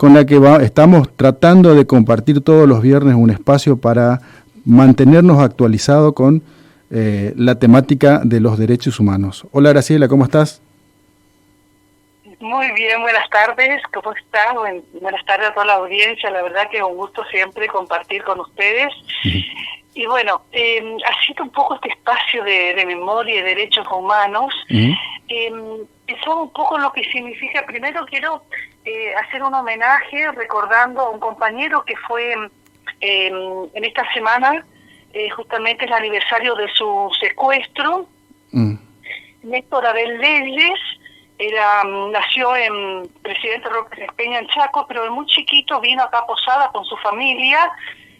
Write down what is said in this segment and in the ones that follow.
con la que estamos tratando de compartir todos los viernes un espacio para mantenernos actualizados con la temática de los derechos humanos. Hola Graciela, ¿cómo estás? Muy bien, buenas tardes, ¿cómo estás? Buenas tardes a toda la audiencia, la verdad que es un gusto siempre compartir con ustedes. Y bueno, haciendo un poco este espacio de memoria y derechos humanos, pensaba un poco en lo que significa. Primero quiero hacer un homenaje recordando a un compañero que fue en esta semana, justamente es el aniversario de su secuestro, Néstor Abel Leyes. Nació en Presidente Roque Peña, en Chaco, pero muy chiquito vino acá a Posada con su familia,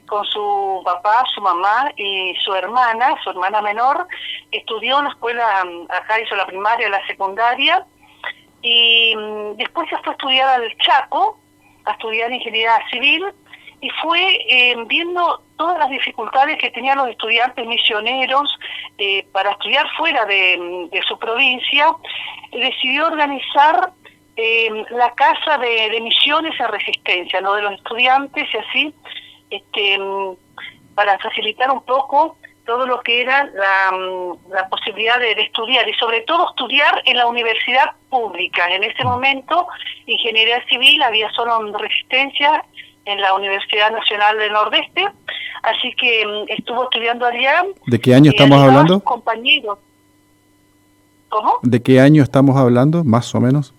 con su papá, su mamá y su hermana menor. Estudió en la escuela, acá hizo la primaria, la secundaria, y después se fue a estudiar al Chaco, a estudiar ingeniería civil, y fue viendo todas las dificultades que tenían los estudiantes misioneros para estudiar fuera de su provincia. Decidió organizar la casa de misiones en Resistencia, ¿no?, de los estudiantes, y así para facilitar un poco todo lo que era la posibilidad de estudiar, y sobre todo estudiar en la universidad pública. En ese momento, ingeniería civil había solo en Resistencia, en la Universidad Nacional del Nordeste, así que estuvo estudiando allá. ¿De qué año estamos hablando? Compañeros. ¿Cómo? ¿De qué año estamos hablando, más o menos?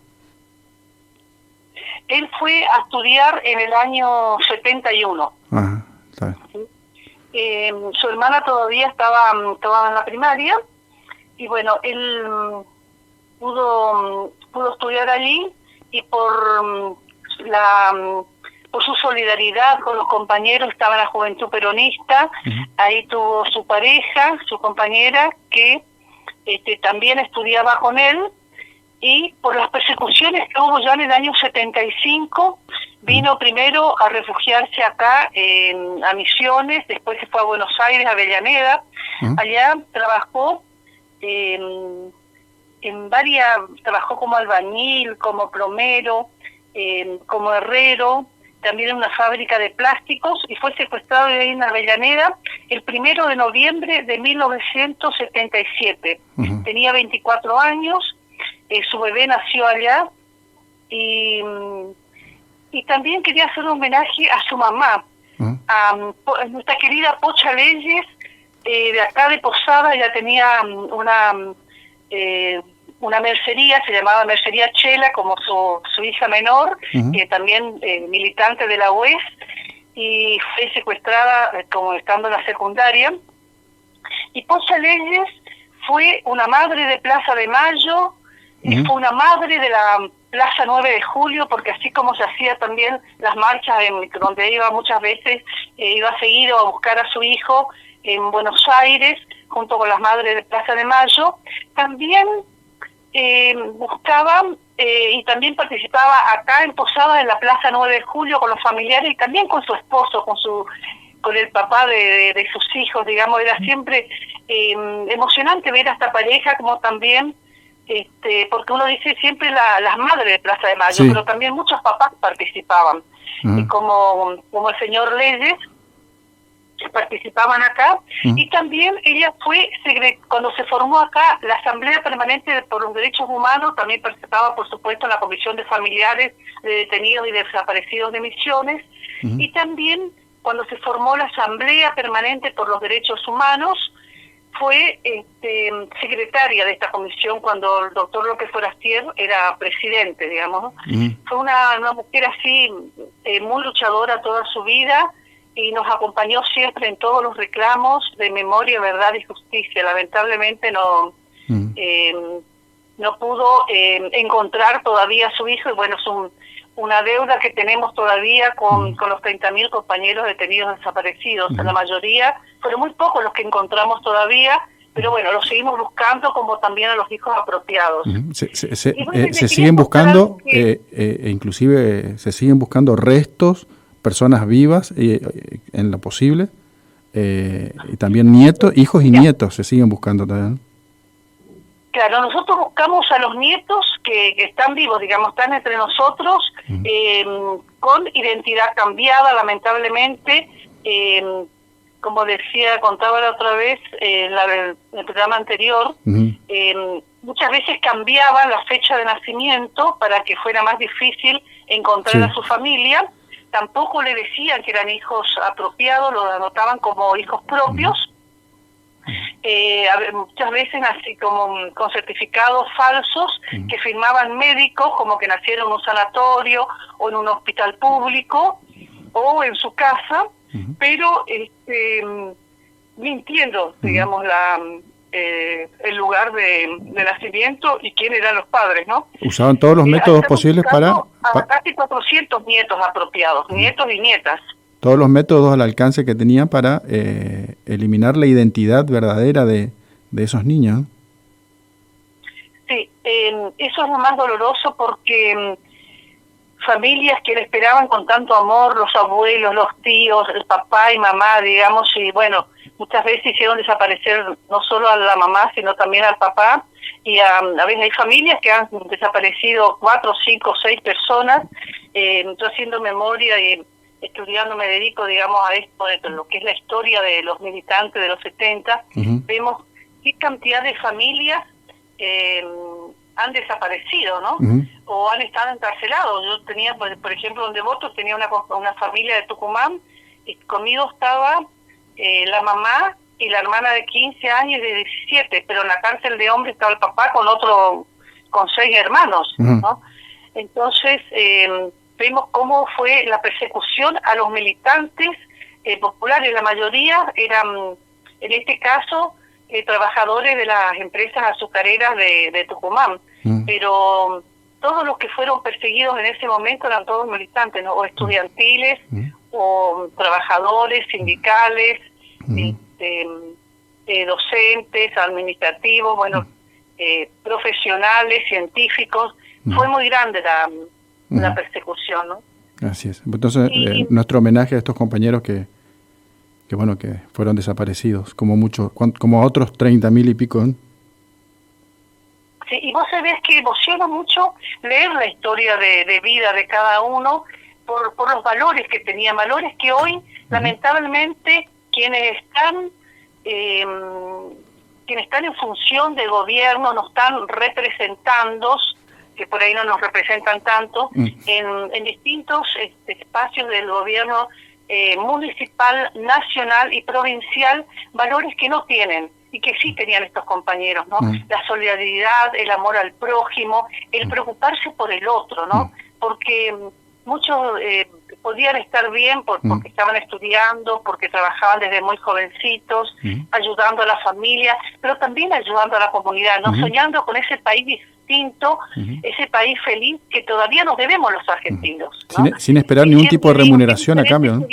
Él fue a estudiar en el año 71. Ajá, está bien. Su hermana todavía estaba en la primaria, y bueno, él pudo estudiar allí, y por su solidaridad con los compañeros, estaba en la Juventud Peronista. Ahí tuvo su pareja, su compañera, que también estudiaba con él, y por las persecuciones que hubo ya en el año 75, vino primero a refugiarse acá a Misiones, después se fue a Buenos Aires, a Avellaneda. Allá trabajó trabajó como albañil, como plomero, como herrero, también en una fábrica de plásticos, y fue secuestrado ahí en Avellaneda el 1 de noviembre de 1977. Tenía 24 años, su bebé nació allá, y también quería hacer un homenaje a su mamá, a nuestra querida Pocha Leyes, de acá de Posada. Ella tenía una mercería, se llamaba Mercería Chela, como su hija menor, también militante de la UES, y fue secuestrada como estando en la secundaria. Y Pocha Leyes fue una madre de Plaza de Mayo, fue una madre de la Plaza 9 de Julio, porque así como se hacía también las marchas donde iba muchas veces, iba seguido a buscar a su hijo en Buenos Aires, junto con las madres de Plaza de Mayo, también buscaba y también participaba acá en Posada, en la Plaza 9 de Julio, con los familiares, y también con su esposo, con el papá de sus hijos, digamos. Era siempre emocionante ver a esta pareja, como también porque uno dice siempre las madres de Plaza de Mayo, pero también muchos papás participaban, y como el señor Leyes, participaban acá. Y también ella fue, cuando se formó acá la Asamblea Permanente por los Derechos Humanos, también participaba, por supuesto, en la Comisión de Familiares de Detenidos y Desaparecidos de Misiones. Y también, cuando se formó la Asamblea Permanente por los Derechos Humanos, fue secretaria de esta comisión cuando el doctor López Forastier era presidente, digamos. Fue una mujer así, muy luchadora toda su vida, y nos acompañó siempre en todos los reclamos de memoria, verdad y justicia. Lamentablemente no pudo encontrar todavía a su hijo, y bueno, es una deuda que tenemos todavía con los 30.000 compañeros detenidos desaparecidos. La mayoría, fueron muy pocos los que encontramos todavía, pero bueno, los seguimos buscando, como también a los hijos apropiados. Se siguen buscando, inclusive se siguen buscando restos, personas vivas en lo posible, y también nietos, hijos y nietos se siguen buscando también. Claro, nosotros buscamos a los nietos que están vivos, digamos, están entre nosotros, con identidad cambiada, lamentablemente. Como contaba la otra vez, en el programa anterior, muchas veces cambiaban la fecha de nacimiento para que fuera más difícil encontrar a su familia. Tampoco le decían que eran hijos apropiados, lo anotaban como hijos propios. Muchas veces así como con certificados falsos que firmaban médicos, como que nacieron en un sanatorio o en un hospital público o en su casa, pero mintiendo, digamos, el lugar de nacimiento y quién eran los padres, ¿no? Usaban todos los métodos posibles para casi 400 nietos apropiados, nietos y nietas. Todos los métodos al alcance que tenían para eliminar la identidad verdadera de esos niños. Sí, eso es lo más doloroso porque familias que le esperaban con tanto amor, los abuelos, los tíos, el papá y mamá, digamos, y bueno, muchas veces hicieron desaparecer no solo a la mamá, sino también al papá, y a veces hay familias que han desaparecido 4, 5, 6 personas. Yo haciendo memoria y estudiando, me dedico, digamos, a esto, de lo que es la historia de los militantes de los 70, vemos qué cantidad de familias han desaparecido, ¿no? O han estado encarcelados. Yo tenía, por ejemplo, donde voto, tenía una familia de Tucumán, y conmigo estaba la mamá y la hermana de 15 años y de 17, pero en la cárcel de hombres estaba el papá con 6 hermanos, ¿no? Entonces, vemos cómo fue la persecución a los militantes populares. La mayoría eran, en este caso, trabajadores de las empresas azucareras de Tucumán, pero todos los que fueron perseguidos en ese momento eran todos militantes, ¿no? O estudiantiles, o trabajadores, sindicales, docentes, administrativos, bueno, profesionales, científicos. Fue muy grande la persecución, ¿no? Así es. Entonces, nuestro homenaje a estos compañeros que fueron desaparecidos, como otros 30.000 y pico, ¿eh? Sí, y vos sabés que emociona mucho leer la historia de vida de cada uno por los valores que tenían, valores que hoy, lamentablemente, quienes están en función de gobierno no están representando, que por ahí no nos representan tanto, en distintos espacios del gobierno municipal, nacional y provincial, valores que no tienen y que sí tenían estos compañeros, ¿no? La solidaridad, el amor al prójimo, el preocuparse por el otro, ¿no? Porque muchos podían estar bien porque estaban estudiando, porque trabajaban desde muy jovencitos, ayudando a la familia, pero también ayudando a la comunidad, ¿no? Soñando con ese país distinto, ese país feliz que todavía nos debemos los argentinos, ¿no? Sin esperar ningún tipo de remuneración a cambio, ¿no?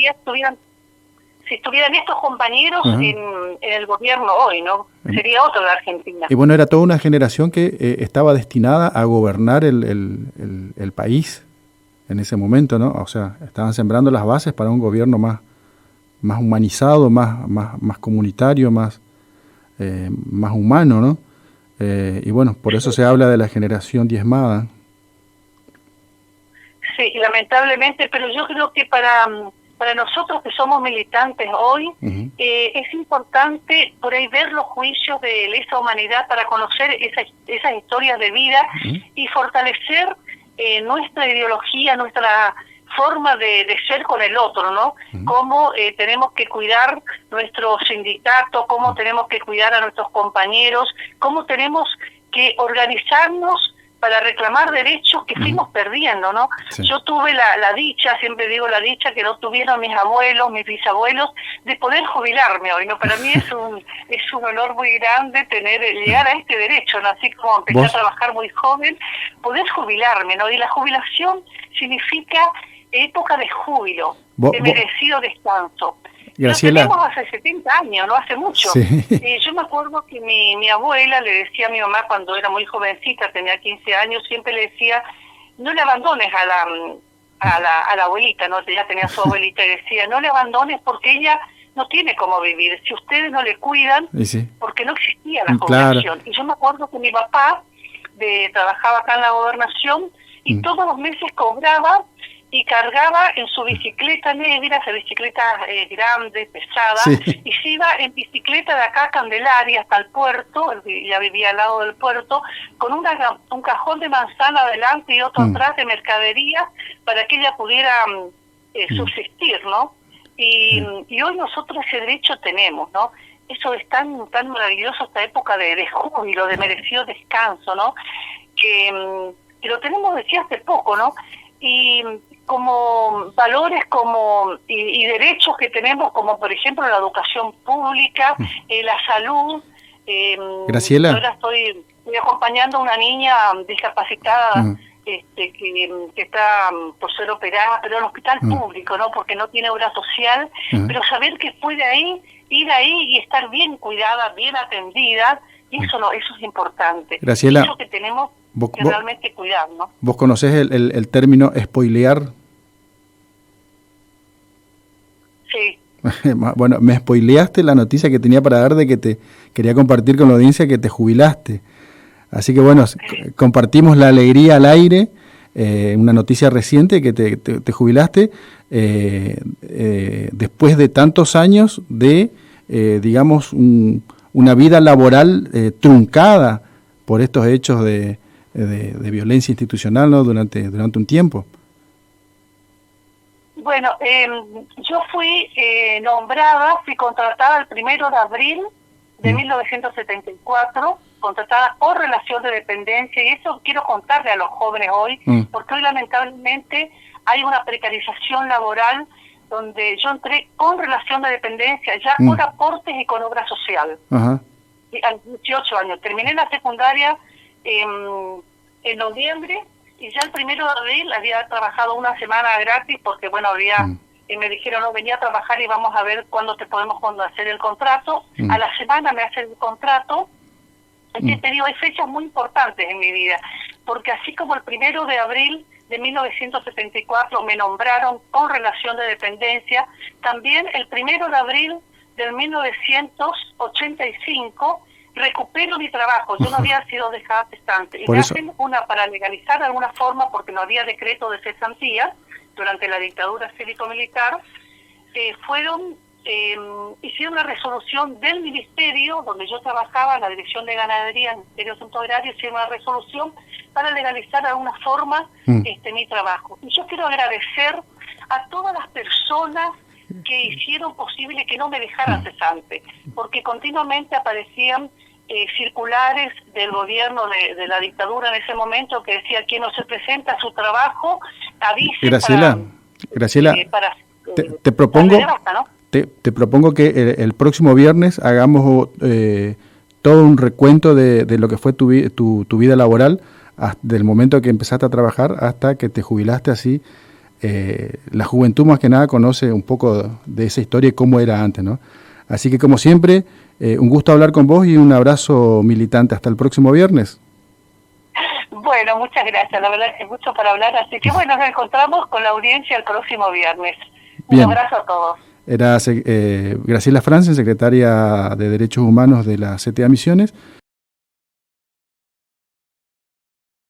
Si estuvieran estos compañeros en el gobierno hoy, ¿no? Sería otra la Argentina. Y bueno, era toda una generación que estaba destinada a gobernar el país en ese momento, ¿no? O sea, estaban sembrando las bases para un gobierno más humanizado, más comunitario, más humano, ¿no? Y bueno, por eso se habla de la generación diezmada. Sí, lamentablemente, pero yo creo que para nosotros que somos militantes hoy, es importante por ahí ver los juicios de lesa humanidad para conocer esas historias de vida y fortalecer nuestra ideología, nuestra forma de ser con el otro, ¿no? Cómo tenemos que cuidar nuestro sindicato, cómo tenemos que cuidar a nuestros compañeros, cómo tenemos que organizarnos para reclamar derechos que fuimos perdiendo, ¿no? Sí. Yo tuve la dicha, siempre digo la dicha, que no tuvieron mis abuelos, mis bisabuelos, de poder jubilarme hoy, ¿no? Para mí es un honor muy grande llegar a este derecho, ¿no? Así como empecé a trabajar muy joven, poder jubilarme, ¿no? Y la jubilación significa época de júbilo, de merecido descanso. Graciela. Lo tenemos hace 70 años, no hace mucho. Sí. Yo me acuerdo que mi abuela le decía a mi mamá cuando era muy jovencita, tenía 15 años, siempre le decía, no le abandones a la abuelita, ¿no? Ella tenía su abuelita y decía, no le abandones porque ella no tiene cómo vivir. Si ustedes no le cuidan, porque no existía la jubilación. Claro. Y yo me acuerdo que mi papá trabajaba acá en la gobernación y todos los meses cobraba y cargaba en su bicicleta negra, esa bicicleta grande, pesada, sí. y se iba en bicicleta de acá a Candelaria hasta el puerto, ya vivía al lado del puerto, con un cajón de manzana adelante y otro atrás de mercadería para que ella pudiera subsistir, ¿no? Y hoy nosotros ese derecho tenemos, ¿no? Eso es tan maravilloso, esta época de júbilo, de merecido descanso, ¿no? Que lo tenemos, decía, hace poco, ¿no? Y como valores y derechos que tenemos, como por ejemplo la educación pública, la salud. Graciela. Ahora estoy acompañando a una niña discapacitada que está por ser operada, pero en un hospital público, ¿no? Porque no tiene obra social, pero saber que puede ir ahí y estar bien cuidada, bien atendida, y eso es importante. Graciela, eso que tenemos que realmente cuidar, ¿no? ¿Vos conocés el término spoilear? Sí. Bueno, me spoileaste la noticia que tenía para dar de que te quería compartir con la audiencia que te jubilaste. Así que bueno, compartimos la alegría al aire, una noticia reciente que te jubilaste después de tantos años de, digamos, una vida laboral truncada por estos hechos de violencia institucional, ¿no? durante un tiempo. Bueno, yo fui fui contratada el 1 de abril de 1974, contratada por relación de dependencia, y eso quiero contarle a los jóvenes hoy, porque hoy lamentablemente hay una precarización laboral donde yo entré con relación de dependencia, ya con aportes y con obra social. A los 18 años. Terminé la secundaria en noviembre, y ya el 1 de abril había trabajado una semana gratis porque, bueno, me dijeron, no, venía a trabajar y vamos a ver cuándo te podemos hacer el contrato. A la semana me hacen el contrato. Te digo, hay fechas muy importantes en mi vida, porque así como el 1 de abril de 1974 me nombraron con relación de dependencia, también el 1 de abril de 1985 recupero mi trabajo. Yo no había sido dejada cesante. Y me hacen para legalizar de alguna forma, porque no había decreto de cesantía durante la dictadura cívico-militar, hicieron una resolución del ministerio donde yo trabajaba, la Dirección de Ganadería, el Ministerio de Asuntos Agrarios, hicieron una resolución para legalizar de alguna forma mi trabajo. Y yo quiero agradecer a todas las personas que hicieron posible que no me dejaran cesante, porque continuamente aparecían circulares del gobierno de la dictadura en ese momento que decía: quien no se presenta a su trabajo, avise. Graciela, te propongo, ¿no? te propongo que el próximo viernes hagamos todo un recuento de lo que fue tu vida laboral, del momento que empezaste a trabajar hasta que te jubilaste. Así la juventud más que nada conoce un poco de esa historia y cómo era antes, ¿no? Así que, como siempre, un gusto hablar con vos y un abrazo militante. Hasta el próximo viernes. Bueno, muchas gracias. La verdad es que hay mucho para hablar. Así que, bueno, nos encontramos con la audiencia el próximo viernes. Un abrazo a todos. Era Graciela Franzen, secretaria de Derechos Humanos de la CTA Misiones.